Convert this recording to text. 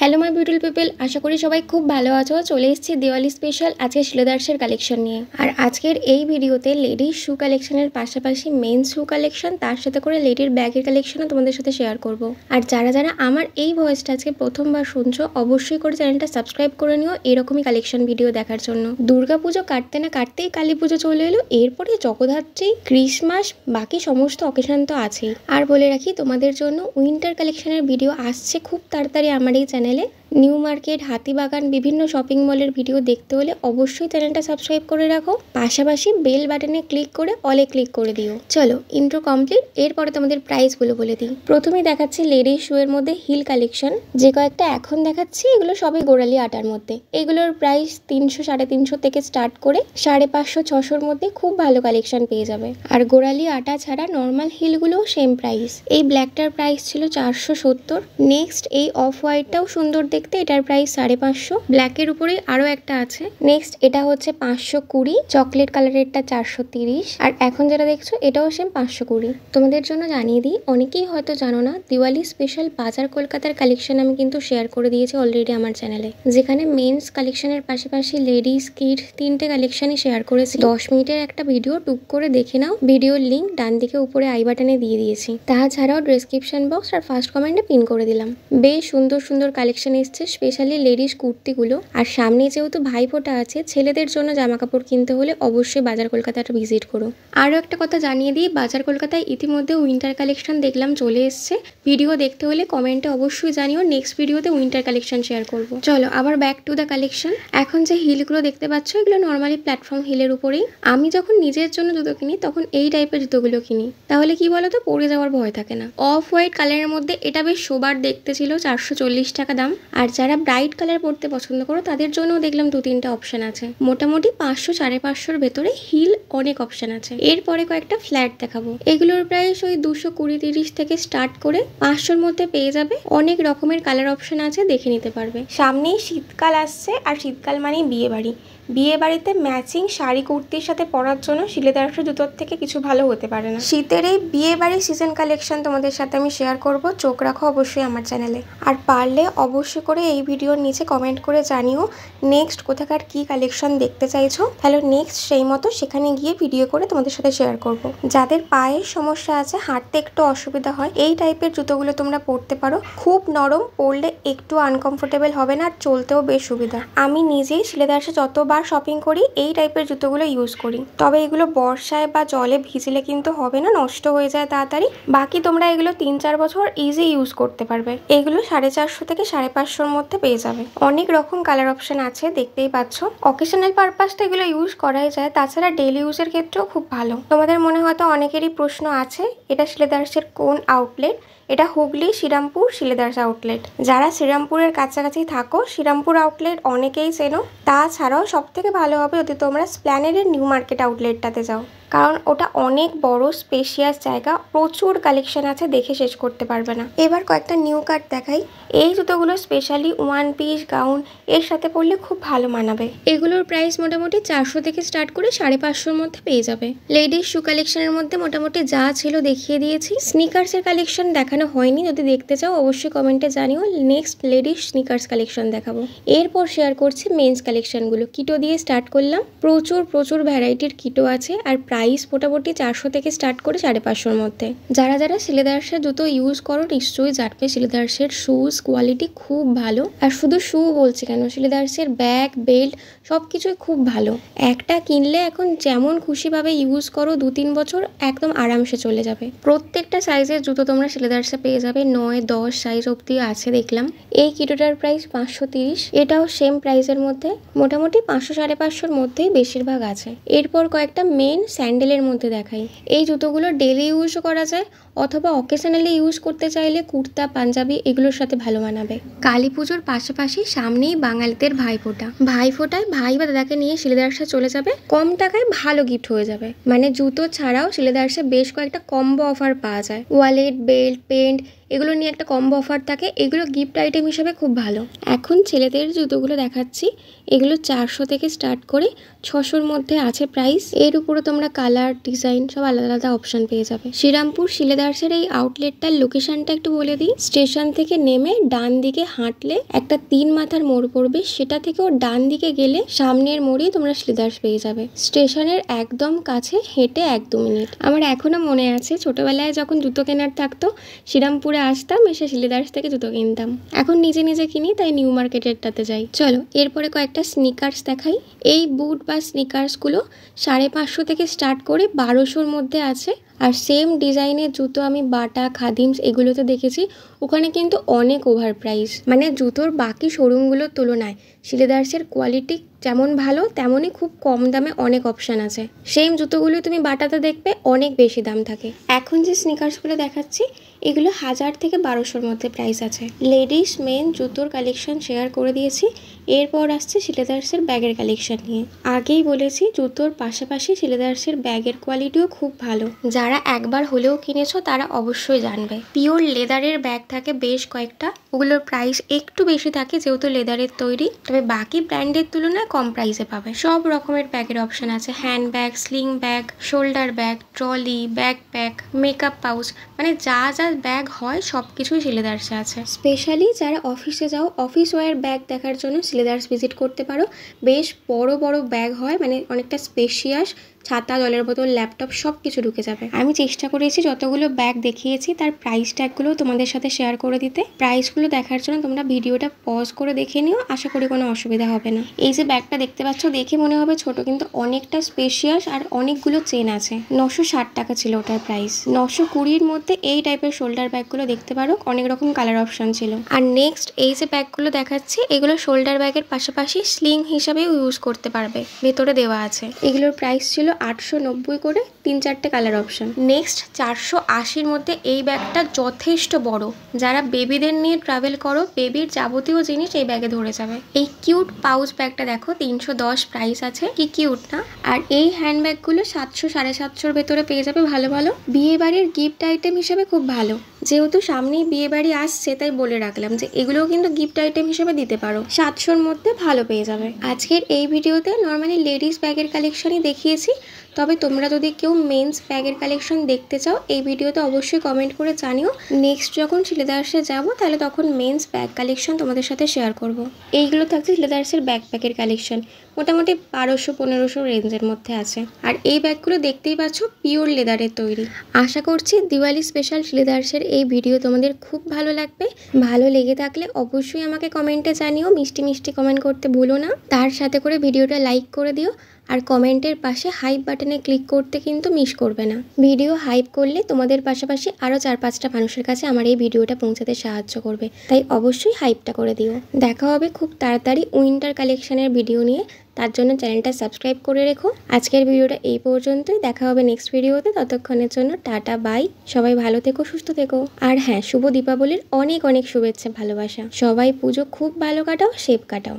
Hello my beautiful people, আশা করি সবাই খুব ভালো আছো। চলে এসেছি দিওয়ালি স্পেশাল আজকে শিলেদার্সের কালেকশন নিয়ে। আর আজকের এই ভিডিওতে লেডিস শু কালেকশনের পাশাপাশি মেন শু কালেকশন, তার সাথে করে লেডির ব্যাগের কালেকশনও তোমাদের সাথে শেয়ার করব। আর যারা যারা আমার এই ভয়েসটা আজকে প্রথমবার শুনছো, অবশ্যই করে চ্যানেলটা সাবস্ক্রাইব করে নিও এরকমই কালেকশন ভিডিও দেখার জন্য। দুর্গাপুজো কাটতে না কাটতেই কালী পুজো চলে এলো, এরপরে জগদ্ধাত্রী, ক্রিসমাস, বাকি সমস্ত অকেশন তো আছেই। আর বলে রাখি তোমাদের জন্য উইন্টার কালেকশনের ভিডিও আসছে খুব তাড়াতাড়ি আমার এই চ্যানেলে। নিউ মার্কেট, হাতিবাগান, বিভিন্ন শপিং মলের ভিডিও দেখতে হলে অবশ্যই চ্যানেলটা সাবস্ক্রাইব করে রাখো, পাশাপাশি বেল বাটনে ক্লিক করে অলে ক্লিক করে দিও। চলো ইন্ট্রো কমপ্লিট, এরপরে তোমাদের প্রাইসগুলো বলে দিই। প্রথমেই দেখাচ্ছি লেডিস শু এর মধ্যে হিল কালেকশন। যে কয়েকটা এখন দেখাচ্ছি এগুলো সবই গোড়ালি আটার মধ্যে। এগুলোর প্রাইস 300, 350 থেকে স্টার্ট করে 550, 600-র মধ্যে খুব ভালো কালেকশন পেয়ে যাবে। আর গোড়ালি আটা ছাড়া নর্মাল হিলগুলোও সেম প্রাইস। এই ব্ল্যাকটার প্রাইস ছিল 470। নেক্সট এই অফ হোয়াইটটাও সুন্দর দেখতে, এটার প্রাইস 550। ব্ল্যাকের উপরেই আরো একটা আছে। নেক্সট এটা হচ্ছে 520, চকলেট কালারেরটা 430, আর এখন যেটা দেখছো এটাও সেম 520। তোমাদের জন্য জানিয়ে দিই, অনেকেই হয়তো জানো না, দিওয়ালি স্পেশাল বাজার কলকাতার কালেকশন আমি কিন্তু শেয়ার করে দিয়েছি অলরেডি আমার চ্যানেলে, যেখানে মেন্স কালেকশনের পাশাপাশি লেডিস, কিড তিনটে কালেকশনই শেয়ার করেছি। 10 মিনিটের একটা ভিডিও টুক করে দেখে নাও, ভিডিওর লিঙ্ক ডান দিকে উপরে আই বাটনে দিয়ে দিয়েছি। তাছাড়াও ডেসক্রিপশন বক্স আর ফার্স্ট কমেন্টে পিন করে দিলাম। বেশ সুন্দর সুন্দর কালেকশন এসছে, স্পেশালি লেডিস কুর্তিগুলো। আর সামনে যেহেতু ভাইফোঁটা আছে, ছেলেদের জন্য জামা কাপড় কিনতে হলে অবশ্যই বাজার কলকাতাটা ভিজিট করো। আরও একটা কথা জানিয়ে দিই, বাজার কলকাতায় ইতিমধ্যে উইন্টার কালেকশন দেখলাম চলে এসছে। ভিডিও দেখতে হলে কমেন্টে অবশ্যই জানিও, নেক্সট ভিডিওতে উইন্টার কালেকশন শেয়ার করব। চলো আবার ব্যাক টু দ্য কালেকশন। এখন যে হিলগুলো দেখতে পাচ্ছ, এগুলো নর্মালি প্ল্যাটফর্ম হিলের উপরেই। আমি যখন নিজের জন্য জুতো কিনি তখন এই টাইপের জুতোগুলো কিনি, তাহলে কি বলতো, পরে যাওয়ার ভয় থাকে না। অফ হোয়াইট কালারের মধ্যে এটা বেশ সোবার দেখতে ছিল, 440 টাকা দাম। আর যারা ব্রাইট কালার পরতে পছন্দ করো তাদের জন্যও দেখলাম 2-3টা অপশন আছে। মোটামুটি 500, 550-র ভেতরে হিল অনেক অপশন আছে। এরপরে কয়েকটা ফ্ল্যাট দেখাবো। এগুলোর প্রাইস ওই 220-30 থেকে স্টার্ট করে 500-র মধ্যে পেয়ে যাবে। অনেক রকমের কালার অপশন আছে, দেখে নিতে পারবে। সামনেই শীতকাল আসছে, আর শীতকাল মানেই বিয়ে বাড়ি। বিয়ে বাড়িতে ম্যাচিং শাড়ি কুর্তির সাথে পরার জন্য শিলেদার্স জুতোর থেকে কিছু ভালো হতে পারে না। শীতের এই বিয়ে বাড়ির সিজন কালেকশন তোমাদের সাথে আমি শেয়ার করব, চোখ রাখো অবশ্যই আমার চ্যানেলে। আর পারলে অবশ্যই করে এই ভিডিওর নিচে কমেন্ট করে জানিও নেক্সট কোথাকার কি কালেকশন দেখতে চাইছো, তাহলে নেক্সট সেই মতো সেখানে গিয়ে ভিডিও করে তোমাদের সাথে শেয়ার করব। যাদের পায়ের সমস্যা আছে, হাঁটতে একটু অসুবিধা হয়, এই টাইপের জুতোগুলো তোমরা পরতে পারো। খুব নরম, পরলে একটু আনকমফোর্টেবল হবে না, আর চলতেও বেশ সুবিধা। আমি নিজেই শিলেদার্সে যতবার শপিং করি এই টাইপের জুতোগুলো ইউজ করি, তবে এগুলো বর্ষায় বা জলে ভিজলে কিন্তু হবে না, নষ্ট হয়ে যায় তাড়াতাড়ি। বাকি তোমরা এগুলো 3-4 বছর ইজি ইউজ করতে পারবে। এগুলো 450 থেকে 550-র মধ্যে পেয়ে যাবে। অনেক রকম কালার অপশন আছে, দেখতেই পাচ্ছ। অকেশনাল পারপাস তো এগুলো ইউজ করাই যায়, তাছাড়া ডেইলি ইউজের ক্ষেত্রেও খুব ভালো। তোমাদের মনে হয়তো অনেকেরই প্রশ্ন আছে, এটা শিলেদার্সের কোন আউটলেট? এটা হুগলি শ্রীরামপুর শিলেদার্স আউটলেট। যারা শ্রীরামপুরের কাছাকাছি থাকো, শ্রীরামপুর আউটলেট অনেকেই চেনো। তাছাড়াও সব থেকে ভালো হবে যদি তোমরা স্প্ল্যানেডের নিউ মার্কেট আউটলেটটাতে যাও, কারণ ওটা অনেক বড় স্পেশিয়াস জায়গা, প্রচুর কালেকশন আছে, দেখে শেষ করতে পারবে না। এবার কয়েকটা নিউ কাট দেখাই। এই জুতোগুলো স্পেশালি 1 পিস গাউন এর সাথে পরলে খুব ভালো মানাবে। এগুলোর প্রাইস মোটামুটি 400 থেকে স্টার্ট করে 550-র মধ্যে পেয়ে যাবে। লেডিস শু কালেকশনের মধ্যে মোটামুটি যা ছিল দেখিয়ে দিয়েছি। স্নিকার্সের কালেকশন দেখানো হয়নি, যদি দেখতে চাও অবশ্যই কমেন্টে জানিও, নেক্সট লেডিস স্নিকার্স কালেকশন দেখাবো। এরপর শেয়ার করছি মেন্স কালেকশনগুলো। কিটো দিয়ে স্টার্ট করলাম, প্রচুর ভ্যারাইটির কিটো আছে, আর প্রাইস মোটামুটি 400 থেকে স্টার্ট করে 550-র মধ্যে। যারা যারা শিলেদার্সের জুতো ইউজ করো নিশ্চয়ই জানবে শিলেদার্সের শুজ কোয়ালিটি খুব ভালো। আর শুধু শু বলছি কেন, শিলেদার্সের ব্যাগ, বেল্ট সবকিছুই খুব ভালো। একটা কিনলে এখন যেমন খুশিভাবে ইউজ করো, 2-3 বছর একদম আরামসে চলে যাবে। প্রত্যেকটা সাইজের জুতো তোমরা শিলেদার্সে পেয়ে যাবে, 9-10 সাইজ অব্দি আছে দেখলাম। এই কিটোটার প্রাইস 530, এটাও সেম প্রাইসের মধ্যে, মোটামুটি 500, 550-র মধ্যেই বেশিরভাগ আছে। এরপর কয়েকটা মেন স্যান্ডেলের মধ্যে দেখাই। এই জুতোগুলো ডেলি ইউজও করা যায়, অথবা অকেশনালি ইউজ করতে চাইলে কুর্তা, পাঞ্জাবি এগুলোর সাথে ভালো মানাবে। কালী পুজোর পাশাপাশি সামনেই বাঙালিদের ভাইফোঁটা। ভাইফোঁটায় ভাই বা দাদাকে নিয়ে শিলেদার্সে চলে যাবে, কম টাকায় ভালো গিফট হয়ে যাবে। মানে জুতো ছাড়াও শিলেদার্সে বেশ কয়েকটা কম্বো অফার পাওয়া যায়। ওয়ালেট, বেল্ট, পেন্ট এগুলো নিয়ে একটা কম্বো অফার থাকে, এগুলো গিফট আইটেম হিসেবে খুব ভালো। এখন ছেলেদের জুতোগুলো দেখাচ্ছি, এগুলো 400 থেকে স্টার্ট করে 600-র মধ্যে আছে প্রাইস। এর উপরে তোমরা কালার, ডিজাইন সব আলাদা আলাদা অপশন পেয়ে যাবে। শ্রীরামপুর শিলেদার শিলেদার্সের এই আউটলেটটার লোকেশনটা একটু বলে দিই। স্টেশন থেকে নেমে ডান দিকে হাঁটলে একটা 3 মাথার মোড় পড়বে, সেটা থেকেও ডান দিকে গেলে সামনের মোড়েই তোমরা শিলেদার্স পেয়ে যাবে। স্টেশনের একদম কাছে, হেঁটে 1-2 মিনিট। আমার এখনো মনে আছে ছোটবেলায় যখন জুতো কেনার থাকতো শ্রীরামপুরে আসতাম, এসে শিলেদার্স থেকে জুতো কিনতাম। এখন নিজে নিজে কিনি, তাই নিউ মার্কেটেরটাতে যাই। চলো এরপরে কয়েকটা স্নিকার্স দেখাই। এই বুট বা স্নিকার্সগুলো 550 থেকে স্টার্ট করে 1200-র মধ্যে আছে। আর সেম ডিজাইনের জুতো আমি বাটা, খাদিমস এগুলোতে দেখেছি, ওখানে কিন্তু অনেক ওভার প্রাইস। মানে জুতোর বাকি শোরুমগুলোর তুলনায় শিলেদার্সের কোয়ালিটি যেমন ভালো, তেমনই খুব কম দামে অনেক অপশান আছে। সেম জুতোগুলো তুমি বাটাতে দেখবে অনেক বেশি দাম থাকে। এখন যে স্নিকার্সগুলো দেখাচ্ছি এগুলো 1000 থেকে 1200-র মধ্যে প্রাইস আছে। লেডিস মেন জুতোর কালেকশন শেয়ার করে দিয়েছি। এরপর আসছে শিলেদার্সের ব্যাগের কালেকশন নিয়ে। আগেই বলেছি জুতোর পাশাপাশি শিলেদার্সের ব্যাগের কোয়ালিটিও খুব ভালো। যারা একবার হলেও কিনেছো তারা অবশ্যই জানবে। পিওর লেদারের ব্যাগ থাকে বেশ কয়েকটা, ওগুলোর প্রাইস একটু বেশি থাকে যেহেতু লেদারের তৈরি, তবে বাকি ব্র্যান্ডের তুলনায় কম প্রাইসে পাবে। সব রকমের ব্যাগের অপশন আছে, hand bag, sling bag, shoulder bag, trolley, backpack, makeup pouch, মানে যা যা ব্যাগ হয় সব কিছুই শিলেদার্সে আছে। স্পেশালি যারা অফিসে যাও, অফিস ওয়্যার ব্যাগ দেখার জন্য শিলেদার্স ভিজিট করতে পারো। বেশ বড় বড় ব্যাগ হয়, মানে অনেকটা স্পেশিয়াস, ছাতা, জলের বোতল, ল্যাপটপ সব কিছু ঢুকে যাবে। আমি চেষ্টা করেছি যতগুলো ব্যাগ দেখিয়েছি তার প্রাইস ট্যাগগুলো তোমাদের সাথে শেয়ার করে দিতে। প্রাইসগুলো দেখার জন্য তোমরা ভিডিওটা পজ করে দেখে নিও, আশা করি কোনো অসুবিধা হবে না। এই যে ব্যাগটা দেখতে পাচ্ছ, দেখে মনে হবে ছোট, কিন্তু অনেকটা স্পেশিয়াস আর অনেকগুলো চেন আছে। 960 টাকা ছিল ওটার প্রাইস। 920-র মধ্যে এই টাইপের শোল্ডার ব্যাগগুলো দেখতে পারো, অনেক রকম কালার অপশন ছিল। আর নেক্সট এই যে ব্যাগগুলো দেখাচ্ছি এগুলো শোল্ডার ব্যাগের পাশাপাশি স্লিং হিসাবেও ইউজ করতে পারবে, ভেতরে দেওয়া আছে। এগুলোর প্রাইস ছিল 890 করে, 3-4টে কালার অপশন। নেক্সট 480-র মধ্যে এই ব্যাগটা যথেষ্ট বড়। যারা বেবিদের নিয়ে ট্রাভেল করো, বেবির যাবতীয় জিনিস এই ব্যাগে ধরে যাবে। এই কিউট পাউচ ব্যাগটা দেখো, 310 প্রাইস আছে, কি কিউট না। আর এই হ্যান্ড ব্যাগগুলো 700-750-র ভেতরে পেয়ে যাবে। ভালো ভালো বিয়ে বাড়ির গিফট আইটেম হিসেবে খুব ভালো। যেহেতু সামনেই বিয়ে বাড়ি আসছে তাই বলে রাখলাম যে এগুলোও কিন্তু গিফট আইটেম হিসেবে দিতে পারো। 700-র মধ্যে ভালো পেয়ে যাবে। আজকের এই ভিডিওতে নর্মালি লেডিস ব্যাগের কালেকশনই দেখিয়েছি, তবে তোমরা যদি কেউ মেন্স ব্যাগের কালেকশন দেখতে চাও এই ভিডিওতে অবশ্যই কমেন্ট করে জানিও। নেক্সট যখন শিলেদার্সে যাবো তাহলে তখন মেন্স ব্যাগ কালেকশন তোমাদের সাথে শেয়ার করব। এইগুলো থাকছে শিলেদার্সের ব্যাগপ্যাকের কালেকশন, মোটামুটি 1200-1500 রেঞ্জের মধ্যে আছে। আর এই ব্যাগগুলো দেখতেই পাচ্ছ পিওর লেদারের তৈরি। আশা করছি দিওয়ালি স্পেশাল শিলেদার্সের এই ভিডিও তোমাদের খুব ভালো লাগবে। ভালো লেগে থাকলে অবশ্যই আমাকে কমেন্টে জানিও, মিষ্টি মিষ্টি কমেন্ট করতে ভুলো না। তার সাথে করে ভিডিওটা লাইক করে দিও, আর কমেন্টের পাশে হাইপ বাটনে ক্লিক করতে কিন্তু মিস করবে না। ভিডিও হাইপ করলে তোমাদের পাশাপাশি আরও 4-5টা মানুষের কাছে আমার এই ভিডিওটা পৌঁছাতে সাহায্য করবে, তাই অবশ্যই হাইপটা করে দিও। দেখা হবে খুব তাড়াতাড়ি উইন্টার কালেকশনের ভিডিও নিয়ে, তার জন্য চ্যানেলটা সাবস্ক্রাইব করে রেখো। আজকের ভিডিওটা এই পর্যন্তই, দেখা হবে নেক্সট ভিডিওতে। ততক্ষণের জন্য টাটা, বাই। সবাই ভালো থেকো, সুস্থ থেকো। আর হ্যাঁ, শুভ দীপাবলির অনেক অনেক শুভেচ্ছা, ভালোবাসা। সবাই পুজো খুব ভালো কাটাও, সেফ কাটাও।